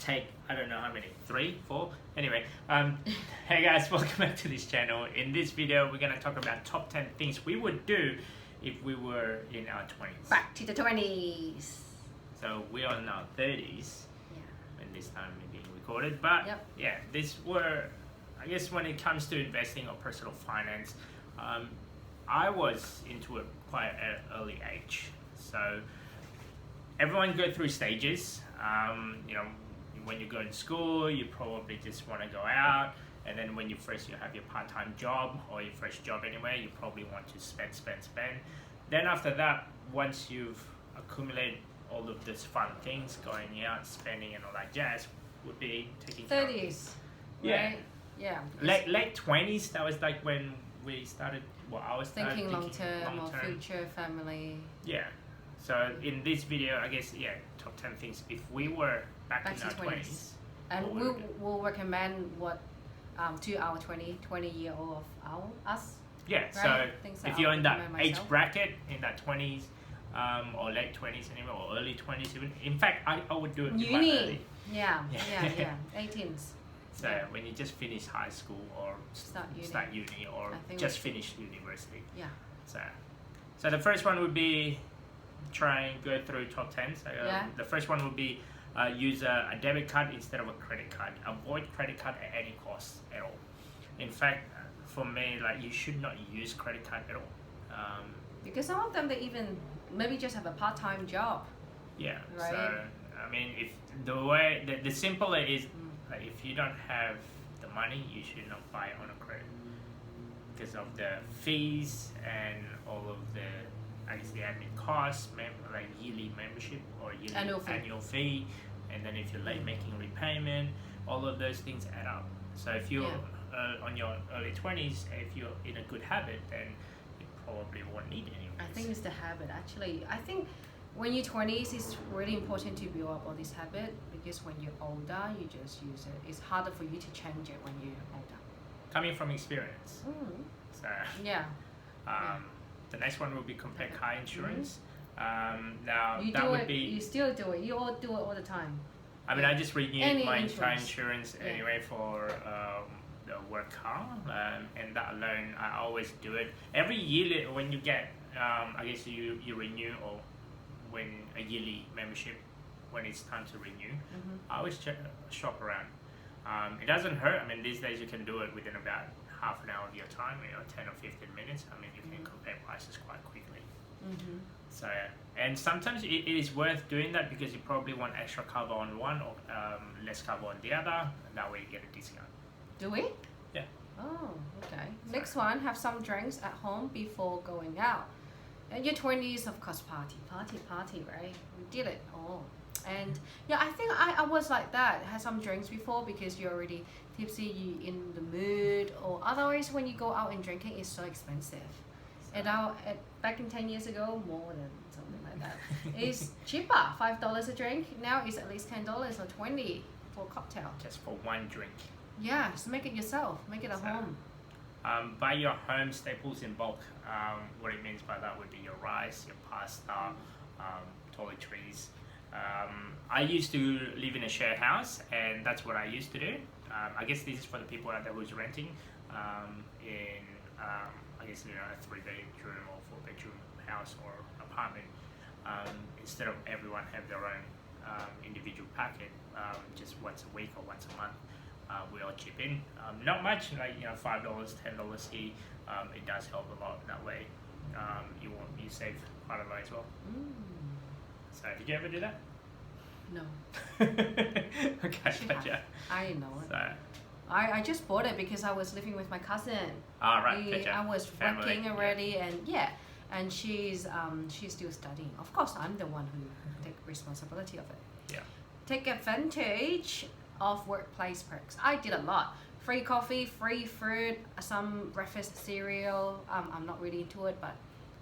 take, I don't know how many, 3, 4. Anyway, hey guys, welcome back to this channel. In this video, we're gonna talk about top 10 things we would do if we were in our 20s. Back to the 20s. So we're on our 30s when this time is being recorded. But yeah, these were, I guess when it comes to investing or personal finance, I was into it quite at an early age. So everyone go through stages. You know, when you go to school, you probably just want to go out, and then when you have your part-time job or your first job anyway, you probably want to spend. Then after that, once you've accumulated all of these fun things, going out, spending and all that jazz, would be taking 30s. Right? Yeah. Late 20s, that was like when we started, I was thinking long-term or future family. Yeah. So in this video, I guess, top 10 things if we were back in our 20s. And we'll recommend what to our 20-year-old of us. Yeah, right? So if you're in that age bracket, in that 20s, or late 20s anyway, or early 20s even. In fact, I would do it in my early. Yeah, 18s. So when you just finish high school or start uni or just finish university. Yeah. So the first one would be try and go through top 10. So the first one would be use a debit card instead of a credit card. Avoid credit card at any cost at all. In fact, for me, like, you should not use credit card at all. Because some of them, they even maybe just have a part-time job. Yeah. Right? So I mean, if the simpler is, like, if you don't have the money, you should not buy on a credit because of the fees and all of the, I guess, the admin costs, like yearly membership or yearly annual fee, and then if you're late making repayment, all of those things add up. So if you're on your early 20s, if you're in a good habit, then you probably won't need any. I think it's the habit. Actually, I think when you're 20s, it's really important to build up all this habit, because when you're older, you just use it. It's harder for you to change it when you're older. Coming from experience. So the next one will be compare car insurance. Now you still do it. You all do it all the time. I mean, I just renewed my car insurance anyway for the work car, and that alone, I always do it every year when you get. I guess you renew, or when a yearly membership, when it's time to renew, I always shop around. It doesn't hurt. I mean, these days you can do it within about half an hour of your time, 10 or 15 minutes. I mean, you can compare prices quite quickly. So, and sometimes it is worth doing that because you probably want extra cover on one or less cover on the other, and that way you get a discount. Do we? Yeah. Oh, okay. Next one, have some drinks at home before going out. In your 20s, of course, party, right? We did it all. And yeah, I think I was like that. Had some drinks before because you're already tipsy, you in the mood, or otherwise when you go out and drinking, it's so expensive. And now, back in 10 years ago, more than something like that. It's cheaper, $5 a drink. Now it's at least $10 or $20 for a cocktail. Just for one drink. Yeah, just make it yourself. Make it at home. Buy your home staples in bulk. What it means by that would be your rice, your pasta, toiletries. I used to live in a share house, and that's what I used to do. I guess this is for the people out there who's renting in, I guess, a 3-bedroom or 4-bedroom house or apartment. Instead of everyone have their own individual packet, just once a week or once a month. We all chip in. Not much, like $5, $10 here. It does help a lot that way. You save quite a lot as well. So did you ever do that? No. Okay, gotcha. I didn't know it. So, I just bought it because I was living with my cousin. Right, gotcha. I was working already, and she's still studying. Of course, I'm the one who take responsibility of it. Yeah. Take advantage of workplace perks. I did a lot. Free coffee, free fruit, some breakfast cereal. I'm not really into it, but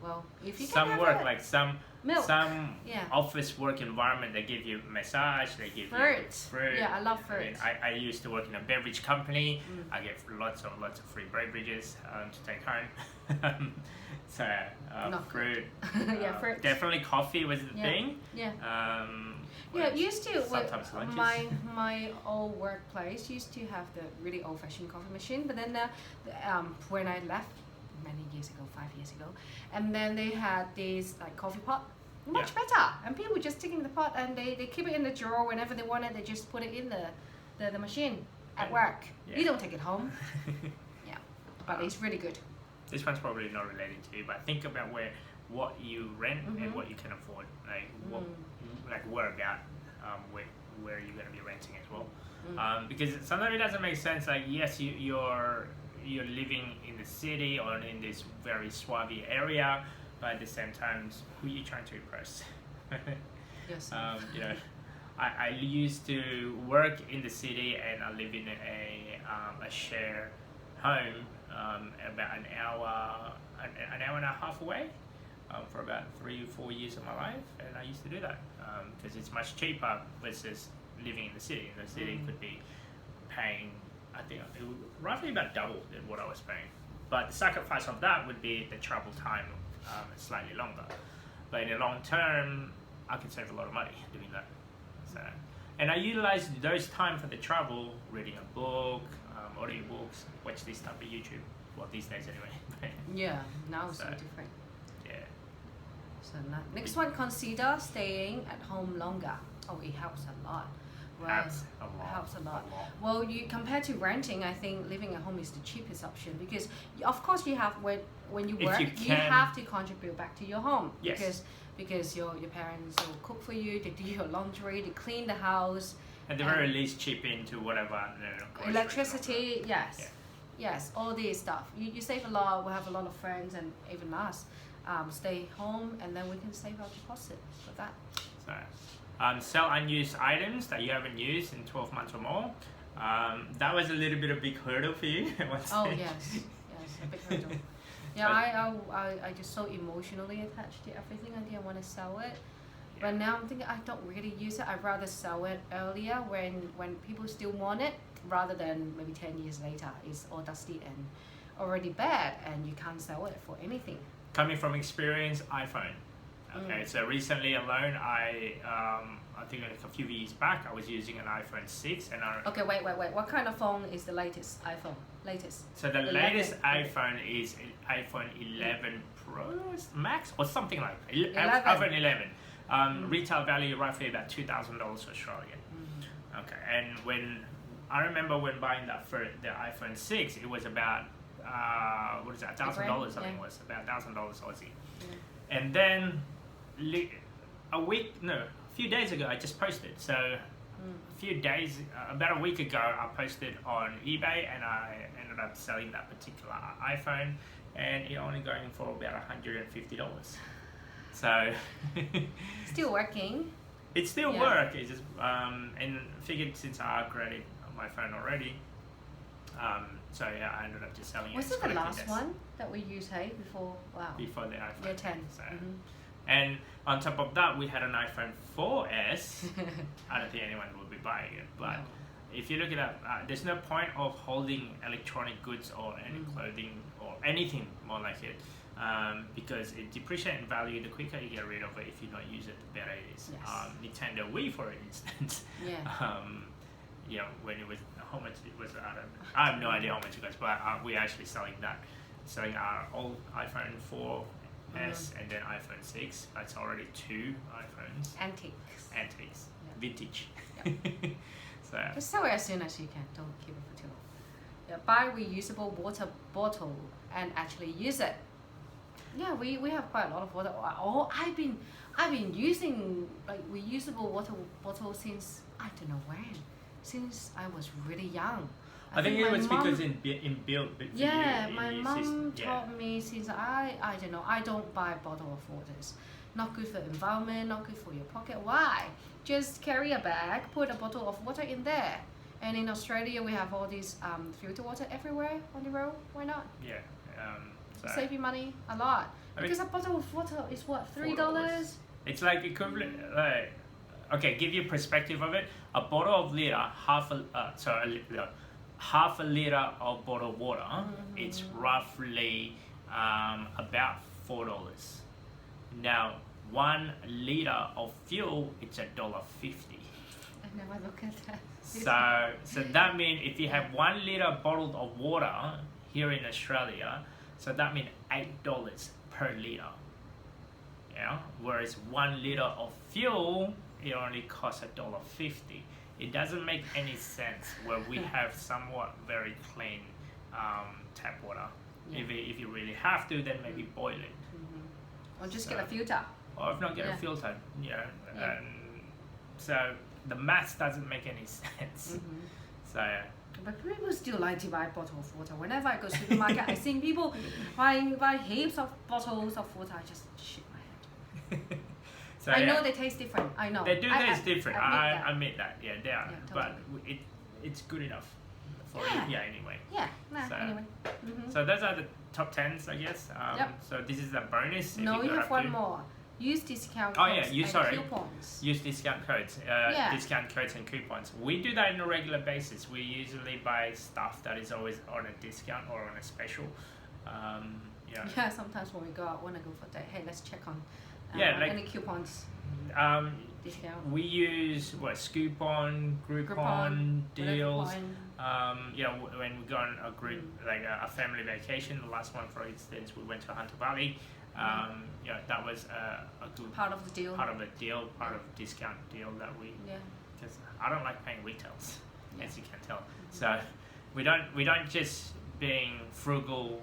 well, if you can some have work, it. like some Milk. office work environment, they give you massage, they give you fruit. Yeah, I love fruit. I mean, I used to work in a beverage company. I get lots of free beverages to take home. So fruit. Fruit. Definitely coffee was the thing. Yeah. Yeah, used to sometimes lunches. my old workplace used to have the really old-fashioned coffee machine, but then when I left many years ago, 5 years ago, and then they had this like coffee pot, much better, and people just taking the pot and they keep it in the drawer whenever they want it. They just put it in the machine at work. You don't take it home. Yeah, but it's really good. This one's probably not related to you, but think about what you rent and what you can afford, like where you're going to be renting as well, because sometimes it doesn't make sense. Like yes, you're living in the city or in this very suave area, but at the same time, who are you trying to impress? Yes. You know, I used to work in the city and I live in a share home about an hour and a half away for about 3 or 4 years of my life, and I used to do that because it's much cheaper versus living in the city. In the city, could be paying, I think, roughly about double than what I was paying. But the sacrifice of that would be the travel time slightly longer. But in the long term, I could save a lot of money doing that. So, and I utilize those time for the travel, reading a book, audiobooks, watch this type of YouTube. Well, these days anyway. Yeah, now it's so different. Yeah. So next one, consider staying at home longer. Oh, it helps a lot. Right. Helps a lot. Well, you compared to renting, I think living at home is the cheapest option because, of course, you have when you work, you have to contribute back to your home. Yes. Because your parents will cook for you, they do your laundry, they clean the house. At the very least, chip into whatever. Electricity, yes, all these stuff. You save a lot. We have a lot of friends and even us stay home, and then we can save our deposit for that. So. Sell unused items that you haven't used in 12 months or more. That was a little bit of a big hurdle for you. Oh yes, a big hurdle. Yeah, I just so emotionally attached to everything. I didn't want to sell it. Yeah. But now I'm thinking I don't really use it. I'd rather sell it earlier when people still want it, rather than maybe 10 years later it's all dusty and already bad and you can't sell it for anything. Coming from experience, iPhone. Okay, so recently alone, I think like a few years back, I was using an iPhone 6 and Okay, wait. What kind of phone is the latest iPhone? So the latest iPhone is iPhone 11 Pro Max or something like that. iPhone 11. Retail value roughly about $2,000 Australian. Okay, and I remember when buying that for the iPhone 6, it was about $1,000. I think it was about $1,000 Aussie. Yeah. And then a few days ago I just posted. So about a week ago I posted on eBay and I ended up selling that particular iPhone and it only going for about $150. So still working. It still works. It's just and figured since I upgraded my phone already, so yeah, I ended up just selling it. Was it the last one that we used, before? Wow. Before the iPhone. Yeah, 10. So, and on top of that, we had an iPhone 4S. I don't think anyone will be buying it, but if you look it up, there's no point of holding electronic goods or any clothing or anything more like it, because it depreciates in value. The quicker you get rid of it, if you don't use it, the better it is. Yes. Nintendo Wii, for instance. Yeah. When it was, how much it was, I have no idea how much it was, but we're actually selling our old iPhone 4S and then iPhone 6. That's already 2 iPhones. Antiques. Vintage. So just sell it as soon as you can. Don't keep it for too long. Yeah, buy reusable water bottle and actually use it. Yeah, we have quite a lot of water. I've been using like reusable water bottles since I don't know when. Since I was really young. I think it was because in built. My mom taught me since I don't know. I don't buy bottle of waters. Not good for the environment. Not good for your pocket. Why? Just carry a bag, put a bottle of water in there. And in Australia, we have all these filter water everywhere on the road. Why not? Yeah. Save you money a lot. Because a bottle of water is what, $3? It's like equivalent. Okay, give you perspective of it. A bottle of half a liter of bottled water. It's roughly about $4. Now, 1 liter of fuel, it's $1.50. I never look at that. So that means if you have 1 liter bottle of water here in Australia, so that means $8 per liter. Yeah, whereas 1 liter of fuel, it only costs $1.50. It doesn't make any sense where we have somewhat very clean tap water. Yeah. If you really have to, then maybe boil it. Or just get a filter. Or if not, get a filter. Yeah. And so the maths doesn't make any sense. So. But people still like to buy bottle of water. Whenever I go to the supermarket, I see people buy heaps of bottles of water. I just shake my head. So, I know they taste different. I know. They do taste different. I admit admit that. that. Yeah, they are. Totally. But it's good enough for anyway. Yeah. So, Anyway. So those are the top 10s, I guess. So this is a bonus. No, you have one more. Use discount Oh codes yeah, and coupons. Use discount codes. Discount codes and coupons. We do that on a regular basis. We usually buy stuff that is always on a discount or on a special. Yeah, sometimes when we go out, when I go for that, hey, let's check on any coupons. Discount. We use Scoopon, Groupon, deals. When we go on a group, like a family vacation, the last one, for instance, we went to Hunter Valley. That was a good part of the deal. Part of the discount deal that we. Yeah. Because I don't like paying retails, as you can tell. So we don't just being frugal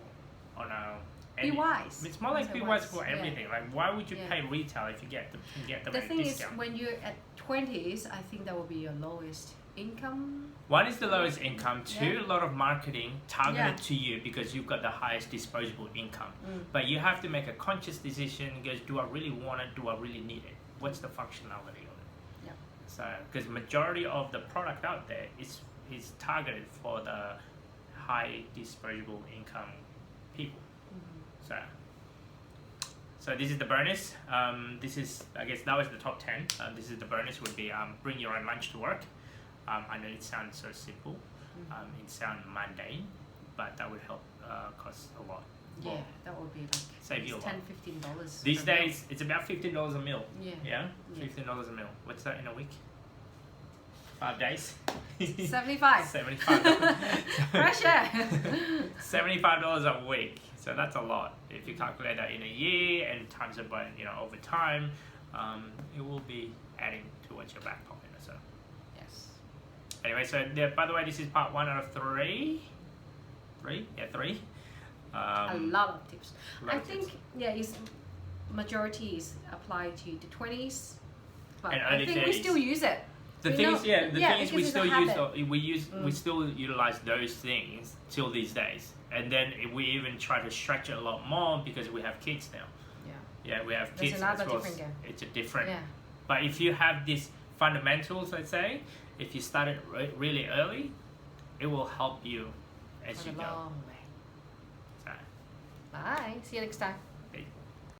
on a. Be wise. It's more like be wise for everything. Like, why would you pay retail if you get them at the discount? thing is, when you're at 20s, I think that will be your lowest income. One is the lowest income. Two, a lot of marketing targeted to you because you've got the highest disposable income. But you have to make a conscious decision. Goes, do I really want it? Do I really need it? What's the functionality of it? Yeah. So, because majority of the product out there is targeted for the high disposable income people. So this is the bonus. This is, I guess that was the top 10. This is the bonus would be bring your own lunch to work. I know it sounds so simple. It sounds mundane, but that would help cost a lot. Yeah, that would be like save you a lot. $10-15. These days, it's about $15 a meal. Yeah. $15 a meal. What's that in a week? 5 days? 75. Pressure. $75 a week. So that's a lot. If you calculate that in a year and times it by over time, it will be adding towards your back pocket. So. Yes. Anyway, so by the way, this is part 1 out of 3. 3? Yeah, 3. A lot of tips. I think it's majority is applied to the 20s, but I think we still use it. The thing is, we still utilize those things till these days, and then we even try to stretch it a lot more because we have kids now. Yeah, we have kids. It's a different. Yeah. But if you have these fundamentals, let's say, if you start it really early, it will help you as you go. Long way. Bye. See you next time.